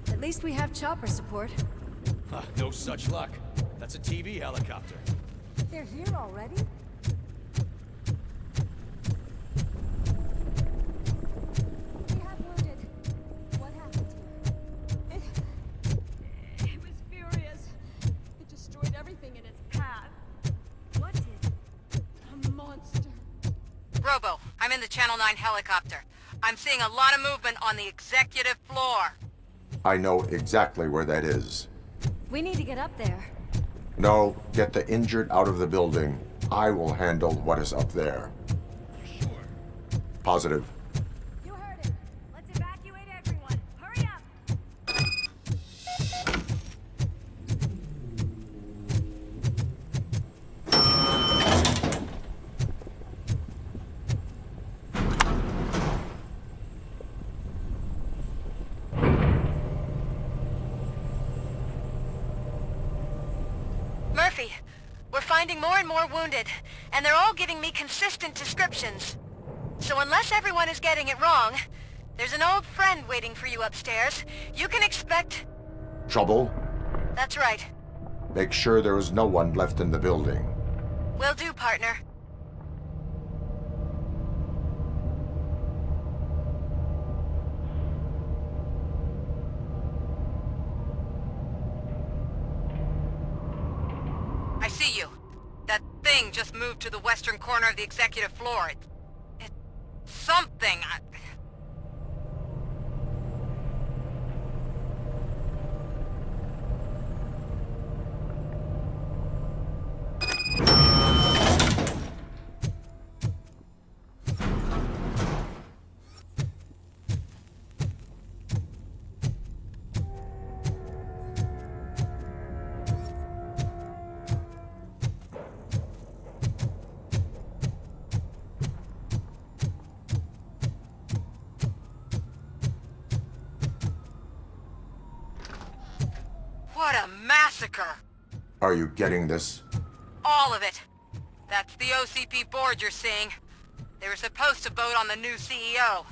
At least we have chopper support. No such luck. That's a TV helicopter. They're here already? We have wounded. What happened here? It was furious. It destroyed everything in its path. What did? A monster. Robo, I'm in the Channel 9 helicopter. I'm seeing a lot of movement on the executive floor. I know exactly where that is. We need to get up there. No, get the injured out of the building. I will handle what is up there. Sure. Positive. You heard it. Let's evacuate everyone. Hurry up! Murphy, we're finding more and more wounded, and they're all giving me consistent descriptions. So unless everyone is getting it wrong, there's an old friend waiting for you upstairs. You can expect... Trouble? That's right. Make sure there is no one left in the building. Will do, partner. I see you. That thing just moved to the western corner of the executive floor. It's something. What a massacre! Are you getting this? All of it. That's the OCP board you're seeing. They were supposed to vote on the new CEO.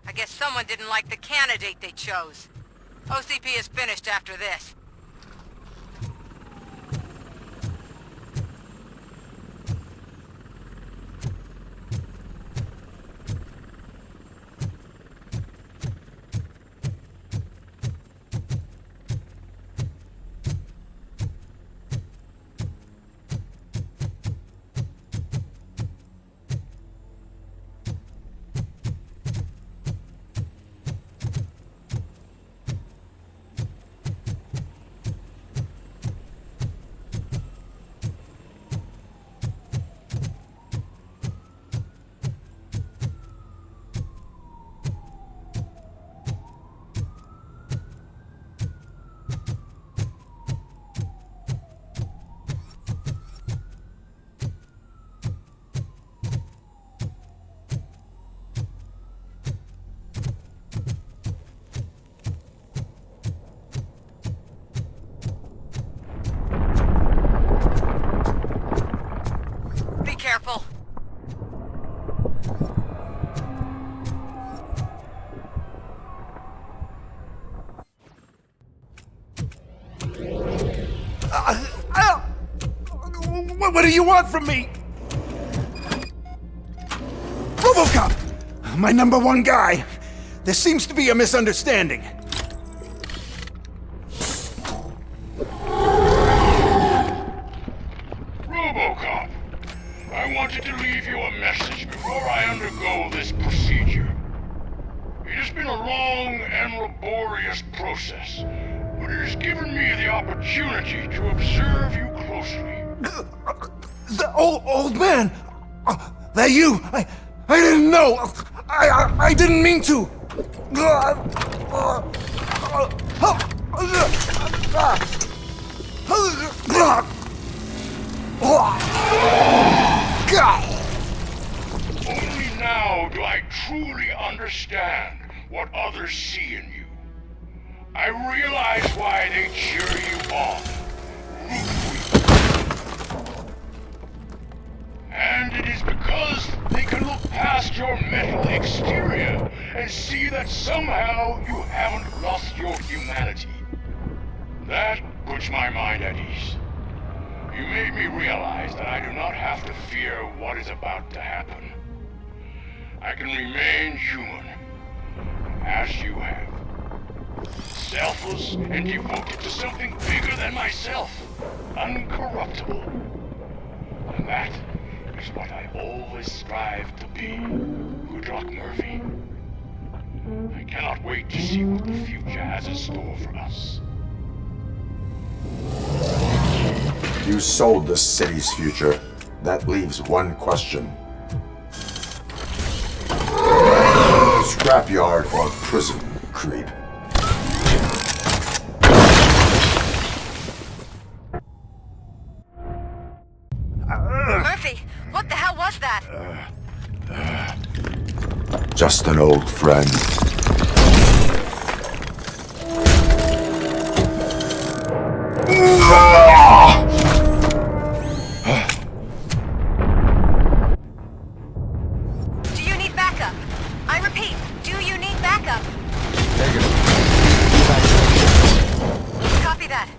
I guess someone didn't like the candidate they chose. OCP is finished after this. Careful. What do you want from me? RoboCop! My number one guy. There seems to be a misunderstanding. RoboCop, I wanted to leave you a message before I undergo this procedure. It has been a long and laborious process, but it has given me the opportunity to observe you closely. The old man! That you! I didn't know! I didn't mean to! Only now do I truly understand what others see in you. I realize why they cheer you on, root for you, because they can look past your metal exterior and see that somehow you haven't lost your humanity. That puts my mind at ease. You made me realize that I do not have to fear what is about to happen. I can remain human, as you have. Selfless and devoted to something bigger than myself. Uncorruptible. And that is what I always strive to be, Good luck, Murphy. I cannot wait to see what the future has in store for us. You sold the city's future. That leaves one question. Scrapyard or prison, creep? Murphy, what the hell was that? Just an old friend. Do you need backup? I repeat, do you need backup? Negative. Copy that.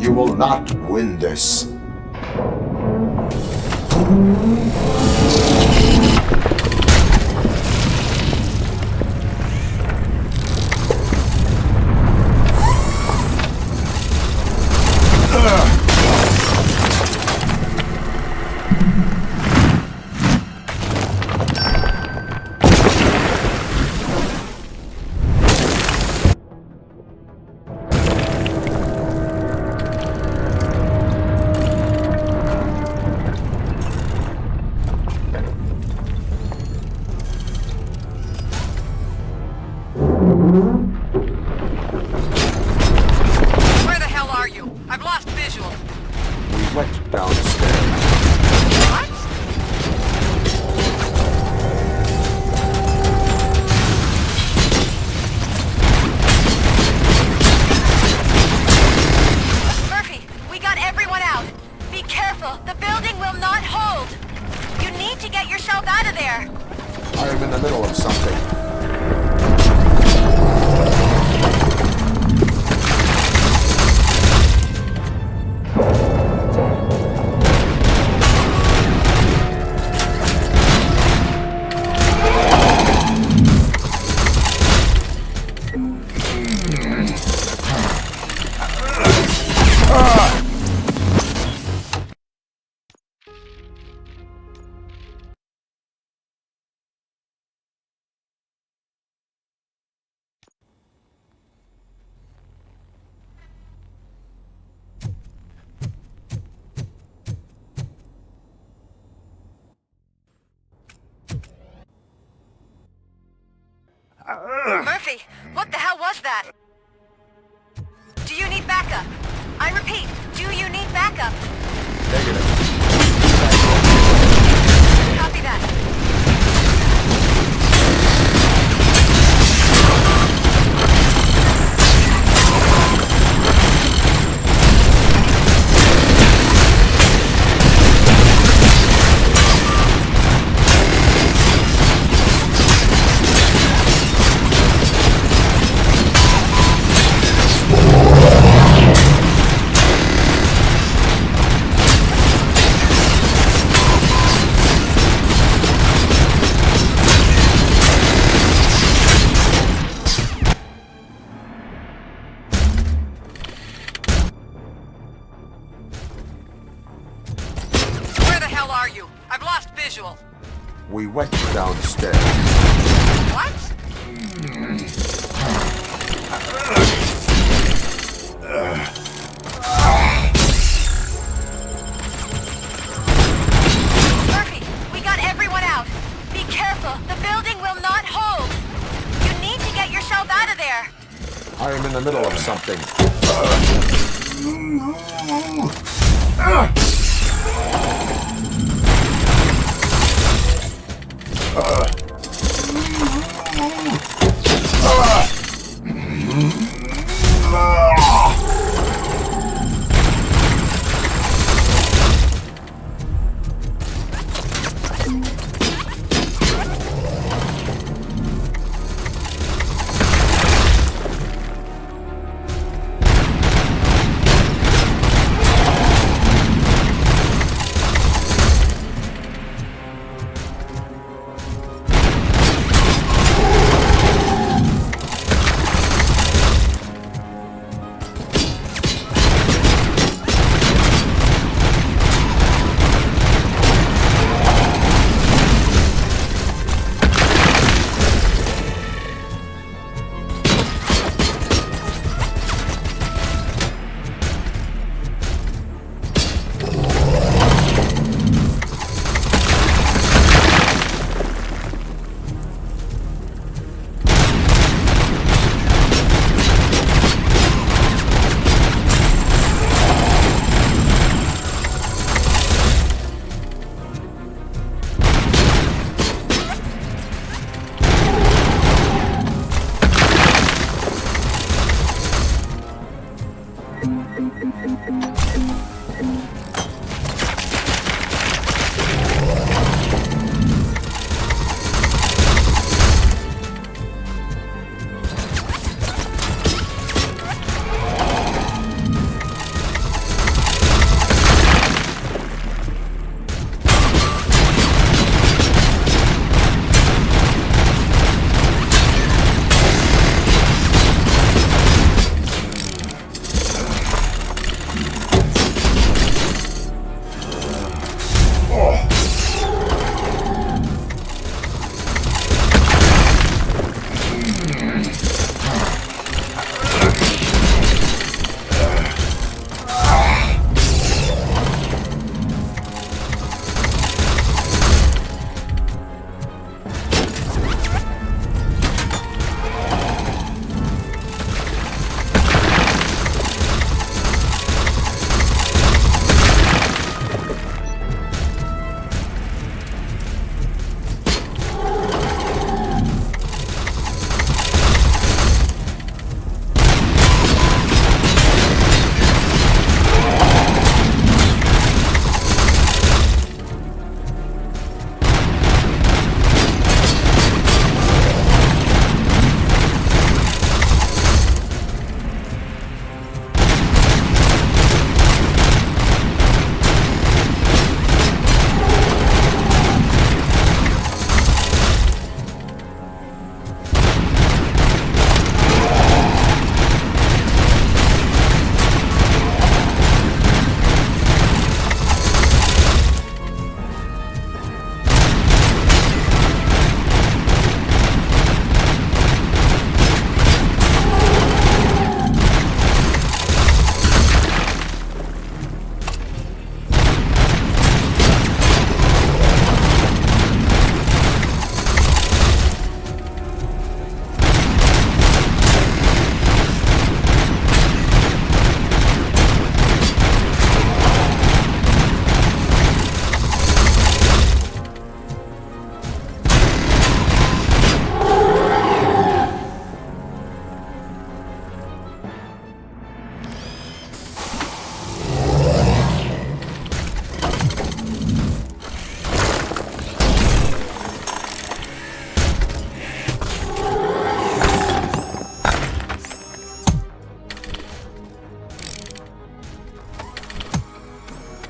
You will not win this. Where the hell are you? I've lost visual. We went downstairs. What? Murphy, we got everyone out. Be careful. The building will not hold. You need to get yourself out of there. I am in the middle of something. Murphy, what the hell was that? Do you need backup? I repeat, do you need backup? Negative. Copy that. We went downstairs. What? Murphy, we got everyone out. Be careful, the building will not hold. You need to get yourself out of there. I am in the middle of something.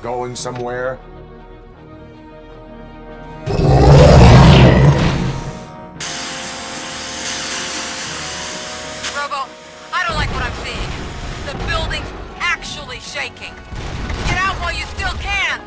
Going somewhere? Robo, I don't like what I'm seeing. The building's actually shaking. Get out while you still can!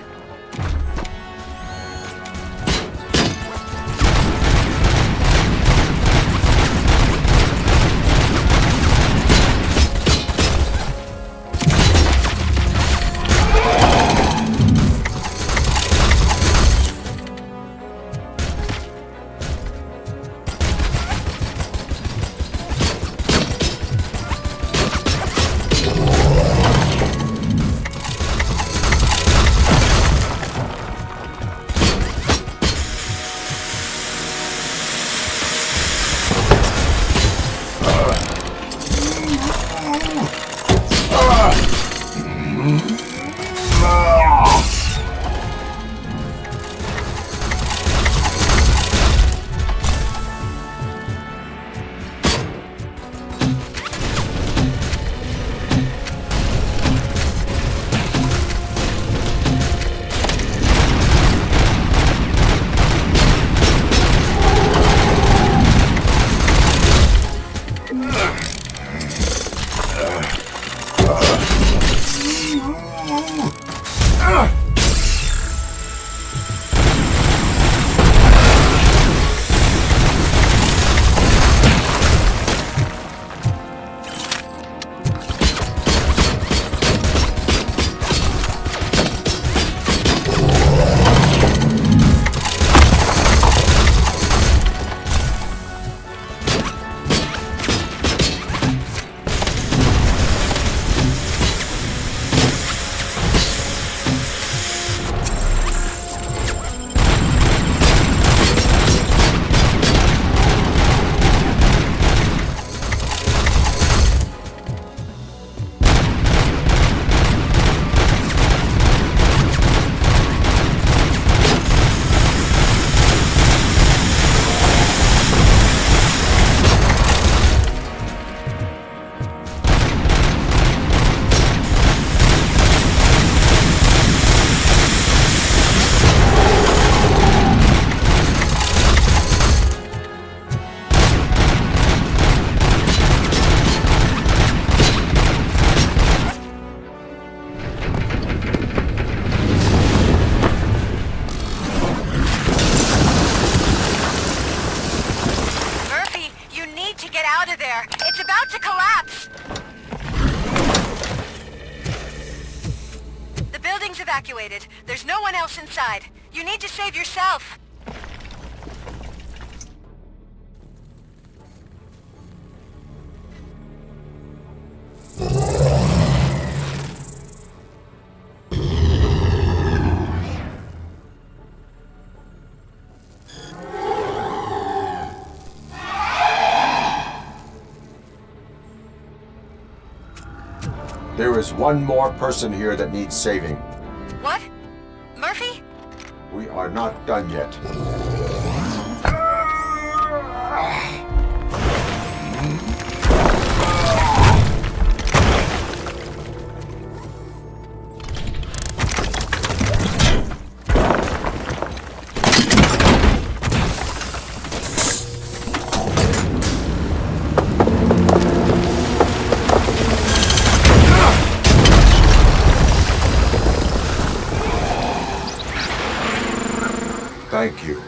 Evacuated. There's no one else inside. You need to save yourself. There is one more person here that needs saving. What? Murphy? We are not done yet. Thank you.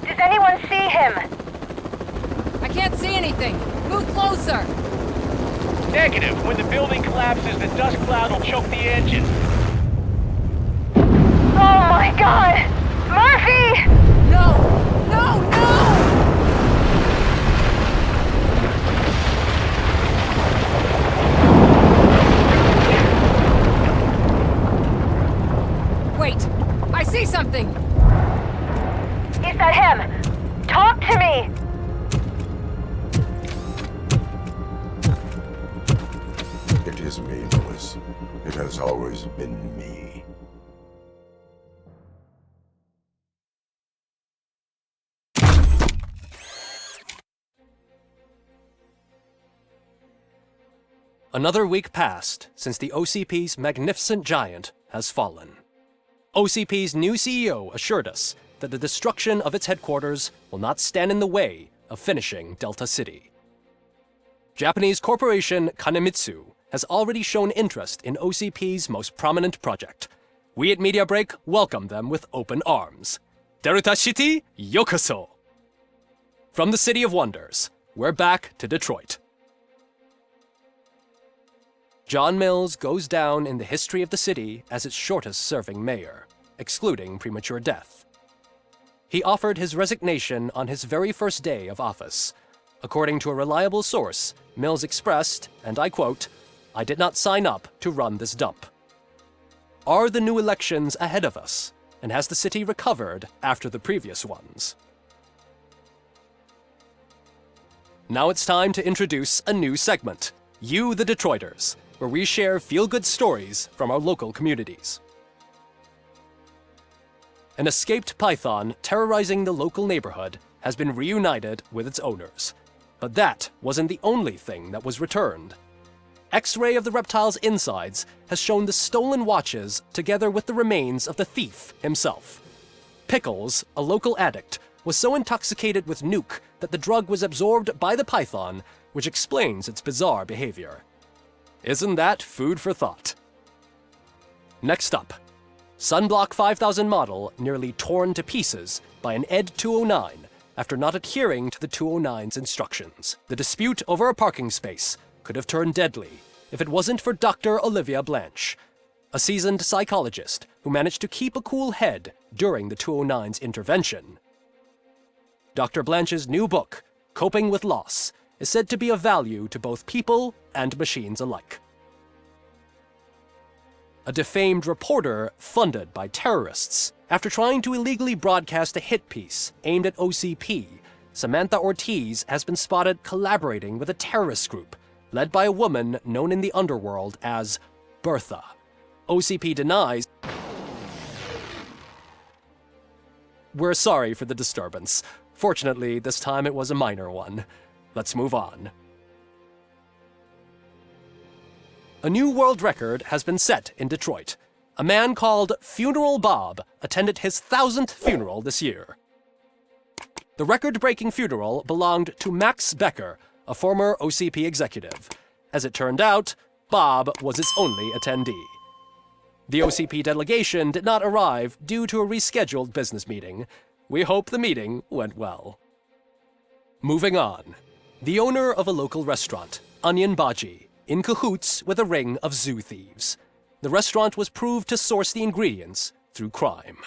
Does anyone see him? I can't see anything. Move closer. Negative. When the building collapses, the dust cloud will choke the engine. Oh my God! Murphy! No! No! No! Wait! I see something! Is that him? Talk to me! It is me, Lewis. It has always been me. Another week passed since the OCP's magnificent giant has fallen. OCP's new CEO assured us that the destruction of its headquarters will not stand in the way of finishing Delta City. Japanese corporation Kanemitsu has already shown interest in OCP's most prominent project. We at Media Break welcome them with open arms. Delta City, yokoso! From the City of Wonders, we're back to Detroit. John Mills goes down in the history of the city as its shortest-serving mayor, excluding premature death. He offered his resignation on his very first day of office. According to a reliable source, Mills expressed, and I quote, "I did not sign up to run this dump." Are the new elections ahead of us, and has the city recovered after the previous ones? Now it's time to introduce a new segment, You the Detroiters, where we share feel-good stories from our local communities. An escaped python terrorizing the local neighborhood has been reunited with its owners. But that wasn't the only thing that was returned. X-ray of the reptile's insides has shown the stolen watches together with the remains of the thief himself. Pickles, a local addict, was so intoxicated with nuke that the drug was absorbed by the python, which explains its bizarre behavior. Isn't that food for thought? Next up, Sunblock 5000 model nearly torn to pieces by an ED 209 after not adhering to the 209's instructions. The dispute over a parking space could have turned deadly if it wasn't for Dr. Olivia Blanche, a seasoned psychologist who managed to keep a cool head during the 209's intervention. Dr. Blanche's new book, Coping with Loss, is said to be of value to both people and machines alike. A defamed reporter funded by terrorists. After trying to illegally broadcast a hit piece aimed at OCP, Samantha Ortiz has been spotted collaborating with a terrorist group led by a woman known in the underworld as Bertha. OCP denies. We're sorry for the disturbance. Fortunately, this time it was a minor one. Let's move on. A new world record has been set in Detroit. A man called Funeral Bob attended his 1000th funeral this year. The record-breaking funeral belonged to Max Becker, a former OCP executive. As it turned out, Bob was its only attendee. The OCP delegation did not arrive due to a rescheduled business meeting. We hope the meeting went well. Moving on. The owner of a local restaurant, Onion Baji, in cahoots with a ring of zoo thieves. The restaurant was proved to source the ingredients through crime.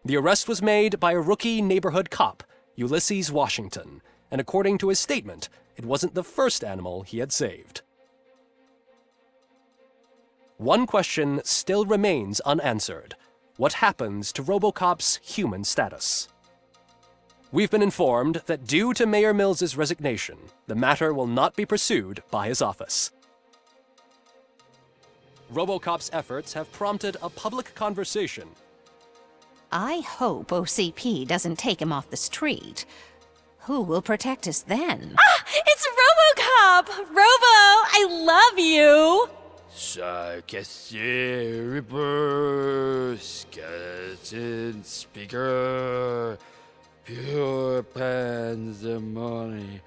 The arrest was made by a rookie neighborhood cop, Ulysses Washington, and according to his statement, it wasn't the first animal he had saved. One question still remains unanswered. What happens to RoboCop's human status? We've been informed that due to Mayor Mills's resignation, the matter will not be pursued by his office. RoboCop's efforts have prompted a public conversation. I hope OCP doesn't take him off the street. Who will protect us then? Ah! It's RoboCop! Robo, I love you! Reaper, skeleton speaker, pure pandemonium.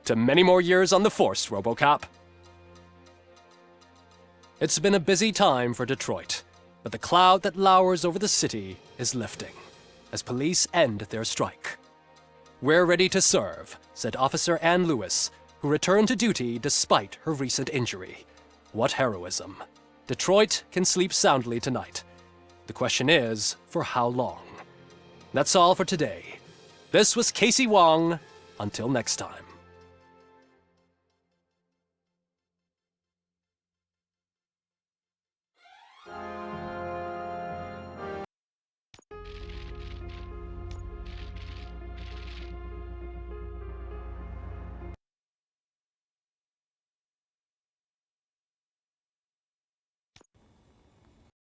To many more years on the force, RoboCop. It's been a busy time for Detroit, but the cloud that lowers over the city is lifting as police end their strike. We're ready to serve, said Officer Ann Lewis, who returned to duty despite her recent injury. What heroism. Detroit can sleep soundly tonight. The question is, for how long? That's all for today. This was Casey Wong. Until next time.